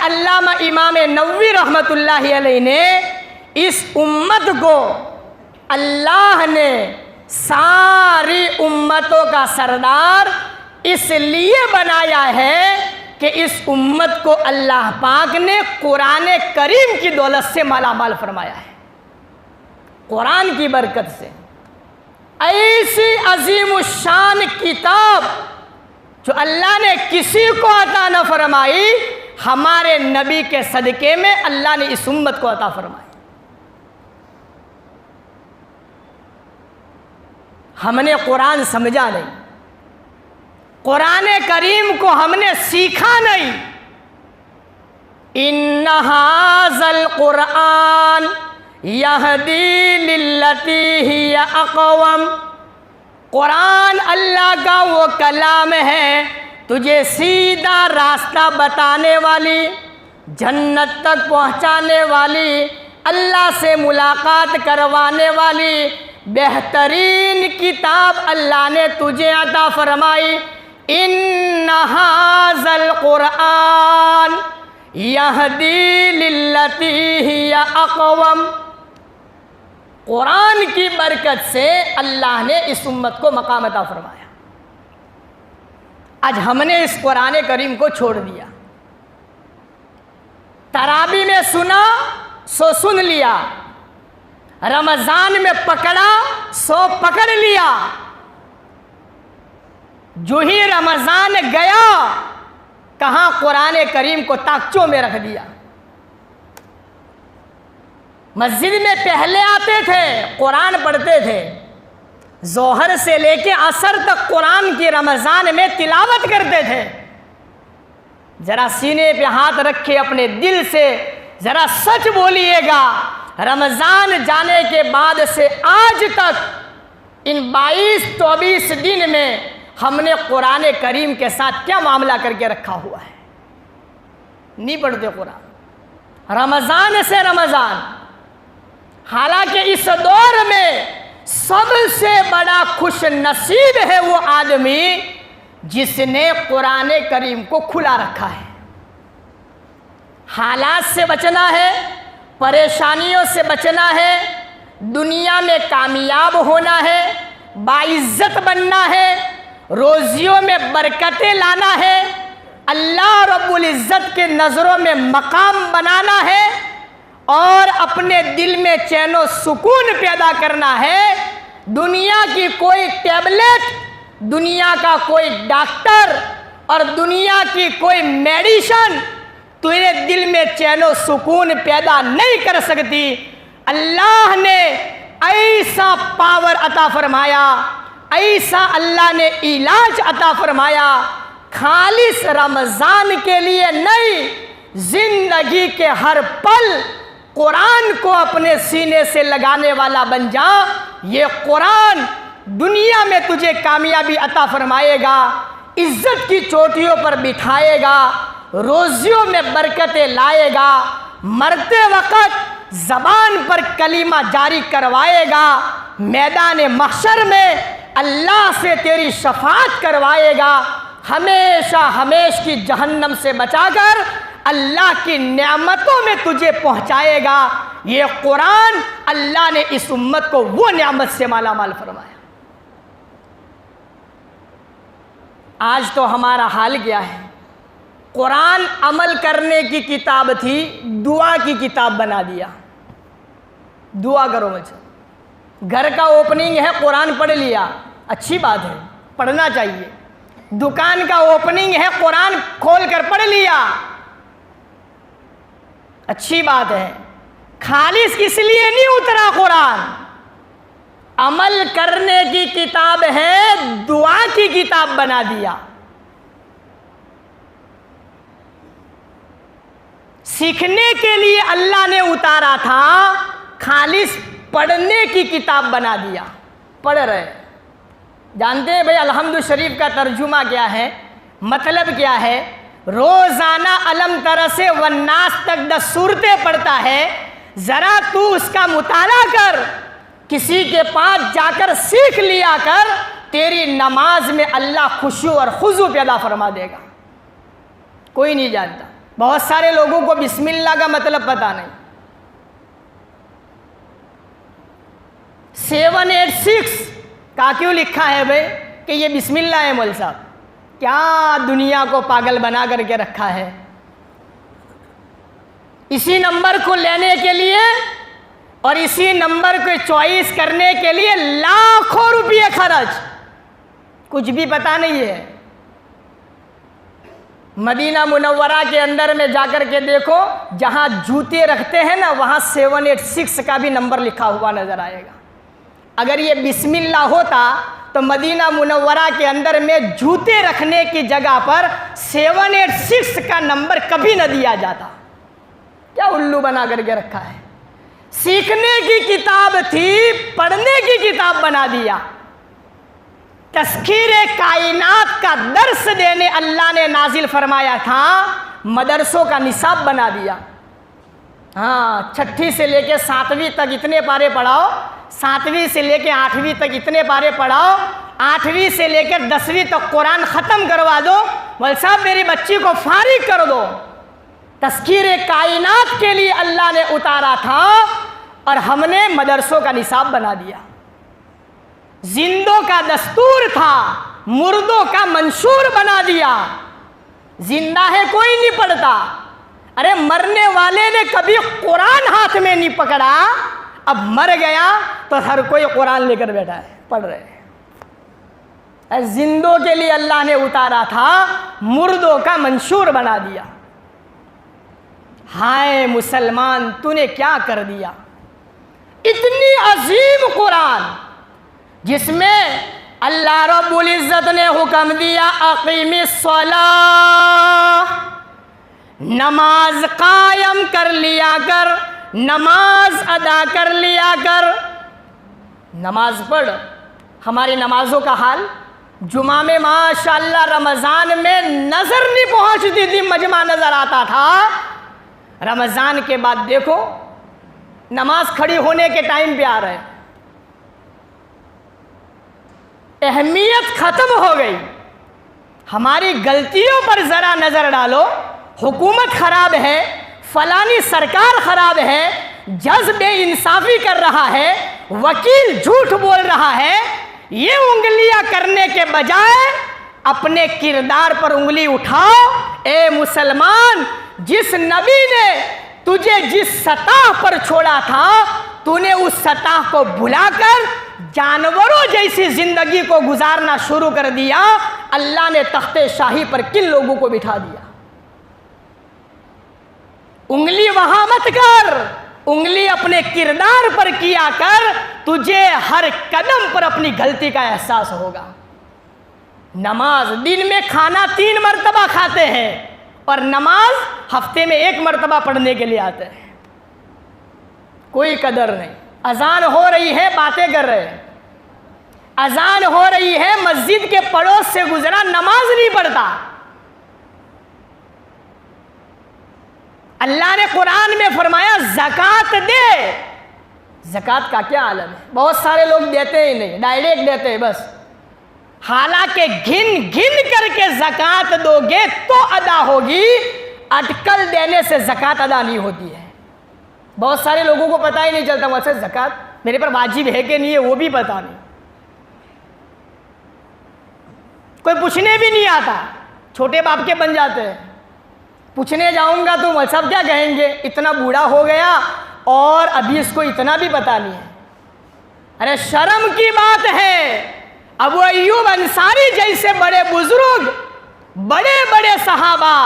علامہ امام نووی رحمۃ اللہ علیہ نے اس امت کو اللہ نے ساری امتوں کا سردار اس لیے بنایا ہے کہ اس امت کو اللہ پاک نے قرآن کریم کی دولت سے مالا مال فرمایا ہے. قرآن کی برکت سے ایسی عظیم الشان کتاب جو اللہ نے کسی کو عطا نہ فرمائی، ہمارے نبی کے صدقے میں اللہ نے اس امت کو عطا فرمائی. ہم نے قرآن سمجھا نہیں، قرآن کریم کو ہم نے سیکھا نہیں. ان ھذا القرآن یہدی للتی ہی اقوم. قرآن اللہ کا وہ کلام ہے تجھے سیدھا راستہ بتانے والی، جنت تک پہنچانے والی، اللہ سے ملاقات کروانے والی بہترین کتاب اللہ نے تجھے عطا فرمائی. ان ھذا القرآن یہدی للتی ہی اقوم. قرآن کی برکت سے اللہ نے اس امت کو مقام عطا فرمایا. آج ہم نے اس قرآن کریم کو چھوڑ دیا. تراویح میں سنا سو سن لیا، رمضان میں پکڑا سو پکڑ لیا، جو ہی رمضان گیا کہاں قرآن کریم کو تاکچوں میں رکھ دیا. مسجد میں پہلے آتے تھے، قرآن پڑھتے تھے، ظہر سے لے کے عصر تک قرآن کی رمضان میں تلاوت کرتے تھے. ذرا سینے پہ ہاتھ رکھے اپنے دل سے ذرا سچ بولیے گا، رمضان جانے کے بعد سے آج تک ان 22-24 دن میں ہم نے قرآن کریم کے ساتھ کیا معاملہ کر کے رکھا ہوا ہے؟ نہیں پڑھتے قرآن رمضان سے رمضان. حالانکہ اس دور میں سب سے بڑا خوش نصیب ہے وہ آدمی جس نے قرآن کریم کو کھلا رکھا ہے. حالات سے بچنا ہے، پریشانیوں سے بچنا ہے، دنیا میں کامیاب ہونا ہے، باعزت بننا ہے، روزیوں میں برکتیں لانا ہے، اللہ رب العزت کے نظروں میں مقام بنانا ہے، اور اپنے دل میں چین و سکون پیدا کرنا ہے. دنیا کی کوئی ٹیبلٹ، دنیا کا کوئی ڈاکٹر اور دنیا کی کوئی میڈیشن تیرے دل میں چین و سکون پیدا نہیں کر سکتی. اللہ نے ایسا پاور عطا فرمایا، ایسا اللہ نے علاج عطا فرمایا. خالص رمضان کے لیے نہیں، زندگی کے ہر پل قرآن کو اپنے سینے سے لگانے والا بن جا. یہ قرآن دنیا میں تجھے کامیابی عطا فرمائے گا، عزت کی چوٹیوں پر بٹھائے گا، روزیوں میں برکتیں لائے گا، مرتے وقت زبان پر کلمہ جاری کروائے گا، میدان محشر میں اللہ سے تیری شفاعت کروائے گا، ہمیشہ ہمیش کی جہنم سے بچا کر اللہ کی نعمتوں میں تجھے پہنچائے گا. یہ قرآن اللہ نے اس امت کو وہ نعمت سے مالا مال فرمایا. آج تو ہمارا حال کیا ہے؟ قرآن عمل کرنے کی کتاب تھی، دعا کی کتاب بنا دیا. دعا کرو مجھے. گھر کا اوپننگ ہے، قرآن پڑھ لیا، اچھی بات ہے، پڑھنا چاہیے. دکان کا اوپننگ ہے، قرآن کھول کر پڑھ لیا، اچھی بات ہے. خالص کس لیے نہیں اترا قرآن؟ عمل کرنے کی کتاب ہے، دعا کی کتاب بنا دیا. سیکھنے کے لیے اللہ نے اتارا تھا، خالص پڑھنے کی کتاب بنا دیا. پڑھ رہے جانتے ہیں بھائی الحمد شریف کا ترجمہ کیا ہے، مطلب کیا ہے؟ روزانہ علم تر سے والناس تک 10 سورتیں پڑھتا ہے. ذرا تو اس کا مطالعہ کر، کسی کے پاس جا کر سیکھ لیا کر، تیری نماز میں اللہ خشوع اور خضوع پیدا فرما دے گا. کوئی نہیں جانتا. بہت سارے لوگوں کو بسم اللہ کا مطلب پتہ نہیں. 786 کا کیوں لکھا ہے بھائی کہ یہ بسم اللہ ہے؟ مول صاحب کیا دنیا کو پاگل بنا کر کے رکھا ہے. اسی نمبر کو لینے کے لیے اور اسی نمبر کو چوائس کرنے کے لیے لاکھوں روپے خرچ، کچھ بھی پتہ نہیں ہے. مدینہ منورہ کے اندر میں جا کر کے دیکھو، جہاں جوتے رکھتے ہیں نا وہاں 786 کا بھی نمبر لکھا ہوا نظر آئے گا. اگر یہ بسم اللہ ہوتا تو مدینہ منورہ کے اندر میں جوتے رکھنے کی جگہ پر 786 کا نمبر کبھی نہ دیا جاتا. کیا الو بنا کر کے رکھا ہے. سیکھنے کی کتاب تھی، پڑھنے کی کتاب بنا دیا. تذکیر کائنات کا درس دینے اللہ نے نازل فرمایا تھا، مدرسوں کا نصاب بنا دیا. ہاں، 6 سے لے کے 7ویں تک اتنے پارے پڑھاؤ، 7ویں سے لے کے 8ویں تک اتنے پارے پڑھاؤ، 8ویں سے لے کے 10ویں تک قرآن ختم کروا دو. مول صاحب میری بچی کو فارغ کر دو. تذکیر کائنات کے لیے اللہ نے اتارا تھا اور ہم نے مدرسوں کا نصاب بنا دیا. زندوں کا دستور تھا، مردوں کا منشور بنا دیا. زندہ ہے کوئی نہیں پڑھتا. ارے مرنے والے نے کبھی قرآن ہاتھ میں نہیں پکڑا، اب مر گیا تو ہر کوئی قرآن لے کر بیٹھا ہے، پڑھ رہے ہیں. زندوں کے لیے اللہ نے اتارا تھا، مردوں کا منشور بنا دیا. ہائے مسلمان تو نے کیا کر دیا. اتنی عظیم قرآن جس میں اللہ رب العزت نے حکم دیا اقیم الصلاۃ، نماز قائم کر لیا کر، نماز ادا کر لیا کر. نماز پڑھ. ہماری نمازوں کا حال جمعہ میں ماشاءاللہ رمضان میں نظر نہیں پہنچتی تھی، مجمع نظر آتا تھا. رمضان کے بعد دیکھو نماز کھڑی ہونے کے ٹائم پہ آ رہے، اہمیت ختم ہو گئی. ہماری غلطیوں پر ذرا نظر ڈالو. حکومت خراب ہے، فلانی سرکار خراب ہے، جج بے انصافی کر رہا ہے، وکیل جھوٹ بول رہا ہے. یہ انگلیاں کرنے کے بجائے اپنے کردار پر انگلی اٹھاؤ. اے مسلمان، جس نبی نے تجھے جس سطح پر چھوڑا تھا تو نے اس سطح کو بھلا کر جانوروں جیسی زندگی کو گزارنا شروع کر دیا. اللہ نے تخت شاہی پر کن لوگوں کو بٹھا دیا. انگلی وہاں مت کر، انگلی اپنے کردار پر کیا کر، تجھے ہر قدم پر اپنی غلطی کا احساس ہوگا. نماز دن میں کھانا 3 مرتبہ کھاتے ہیں اور نماز ہفتے میں 1 مرتبہ پڑھنے کے لیے آتے ہیں. کوئی قدر نہیں. اذان ہو رہی ہے باتیں کر رہے ہیں، اذان ہو رہی ہے مسجد کے پڑوس سے گزرا نماز نہیں پڑھتا. اللہ نے قرآن میں فرمایا زکوٰۃ دے. زکوٰۃ کا کیا عالم ہے. بہت سارے لوگ دیتے ہی نہیں، ڈائریکٹ دیتے ہیں بس. حالانکہ گھن گھن کر کے زکوٰۃ دو گے تو ادا ہوگی، اٹکل دینے سے زکوٰۃ ادا نہیں ہوتی ہے. بہت سارے لوگوں کو پتہ ہی نہیں چلتا ویسے زکوٰۃ میرے پر واجب ہے کہ نہیں ہے وہ بھی پتہ نہیں. کوئی پوچھنے بھی نہیں آتا، چھوٹے باپ کے بن جاتے ہیں. پوچھنے جاؤں گا تو صاحب کیا کہیں گے، اتنا بوڑھا ہو گیا اور ابھی اس کو اتنا بھی پتہ نہیں ہے. ارے شرم کی بات ہے. ابو ایوب انصاری جیسے بڑے بزرگ، بڑے بڑے صحابہ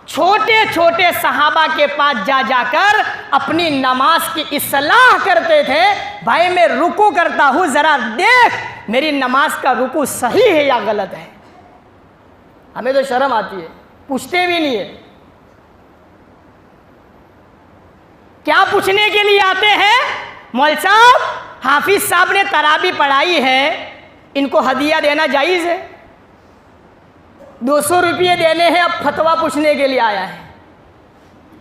چھوٹے چھوٹے صحابہ کے پاس جا جا کر اپنی نماز کی اصلاح کرتے تھے. بھائی میں رکوع کرتا ہوں، ذرا دیکھ میری نماز کا رکوع صحیح ہے یا غلط ہے. ہمیں تو شرم آتی ہے، پوچھتے بھی نہیں ہے. کیا پوچھنے کے لیے آتے ہیں؟ مول صاحب حافظ صاحب نے تراویح پڑھائی ہے، ان کو ہدیہ دینا جائز ہے. 200 روپئے دینے ہیں، اب فتویٰ پوچھنے کے لیے آیا ہے.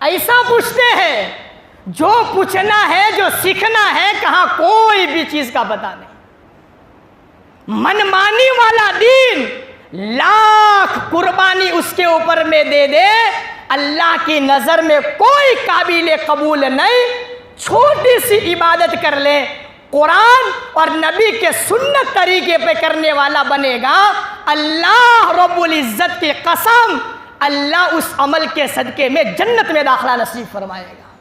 ایسا پوچھتے ہیں. جو پوچھنا ہے، جو سیکھنا ہے، کہاں کوئی بھی چیز کا پتہ نہیں. منمانی والا دین لاکھ قربانی اس کے اوپر میں دے دے، اللہ کی نظر میں کوئی قابل قبول نہیں، چھوٹی سی عبادت کر لے، قرآن اور نبی کے سنت طریقے پہ کرنے والا بنے گا، اللہ رب العزت کی قسم، اللہ اس عمل کے صدقے میں جنت میں داخلہ نصیب فرمائے گا۔